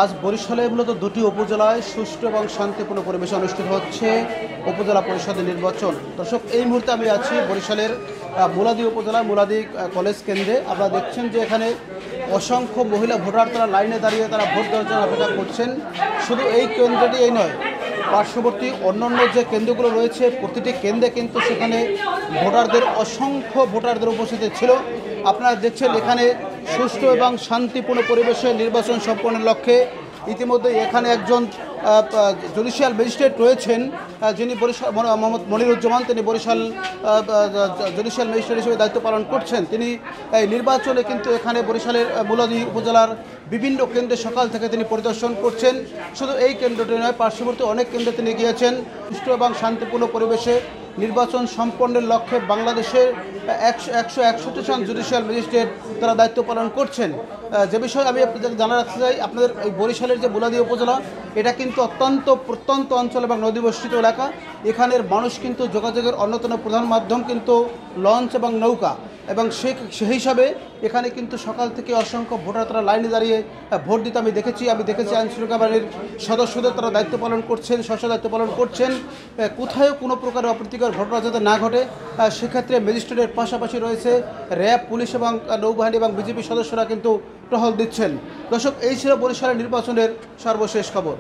আজ বরিশালে মূলত দুটি উপজেলায় সুষ্ঠু এবং শান্তিপূর্ণ পরিবেশে অনুষ্ঠিত হচ্ছে উপজেলা পরিষদের নির্বাচন। দর্শক, এই মুহূর্তে আমি আছি বরিশালের মুলাদী উপজেলার মুলাদী কলেজ কেন্দ্রে। আপনারা দেখছেন যে এখানে অসংখ্য মহিলা ভোটার তারা লাইনে দাঁড়িয়ে তারা ভোট দেওয়ার জন্য অপেক্ষা করছেন। শুধু এই কেন্দ্রটি এই নয়, পার্শ্ববর্তী অন্যান্য যে কেন্দ্রগুলো রয়েছে প্রতিটি কেন্দ্রে কিন্তু সেখানে অসংখ্য ভোটারদের উপস্থিতি ছিল। আপনারা দেখছেন এখানে সুষ্ঠু এবং শান্তিপূর্ণ পরিবেশে নির্বাচন সম্পন্নের লক্ষ্যে ইতিমধ্যে এখানে একজন জুডিশিয়াল ম্যাজিস্ট্রেট রয়েছেন, যিনি বরিশাল মোহাম্মদ মনিরুজ্জামান, তিনি বরিশাল জুডিশিয়াল ম্যাজিস্ট্রেট হিসেবে দায়িত্ব পালন করছেন। তিনি এই নির্বাচনে কিন্তু এখানে বরিশালের মুলাদী উপজেলার বিভিন্ন কেন্দ্রে সকাল থেকে তিনি পরিদর্শন করছেন। শুধু এই কেন্দ্রটি নয়, পার্শ্ববর্তী অনেক কেন্দ্রে তিনি গিয়েছেন। সুষ্ঠু এবং শান্তিপূর্ণ পরিবেশে নির্বাচন সম্পন্নের লক্ষ্যে বাংলাদেশের 161 জন জুডিশিয়াল ম্যাজিস্ট্রেট তারা দায়িত্ব পালন করছেন। যে বিষয়ে আমি আপনাদের জানা রাখতে চাই, আপনাদের এই বরিশালের যে মুলাদী উপজেলা, এটা কিন্তু অত্যন্ত প্রত্যন্ত অঞ্চল এবং নদীবেষ্টিত এলাকা। এখানের মানুষ কিন্তু যোগাযোগের অন্যতম প্রধান মাধ্যম কিন্তু লঞ্চ এবং নৌকা, এবং সেই হিসাবে এখানে কিন্তু সকাল থেকে অসংখ্য ভোটার তারা লাইনে দাঁড়িয়ে ভোট দিতে আমি দেখেছি আইনশৃঙ্খলা বাহিনীর সদস্যদের তারা দায়িত্ব পালন করছেন, দায়িত্ব পালন করছেন। কোথাও কোনো প্রকারের অপ্রীতিকর ঘটনা যাতে না ঘটে সেক্ষেত্রে ম্যাজিস্ট্রেটের পাশাপাশি রয়েছে র্যাব, পুলিশ এবং নৌবাহিনী এবং বিজেপি সদস্যরা কিন্তু টহল দিচ্ছেন। দর্শক, এই ছিল বরিশালের নির্বাচনের সর্বশেষ খবর।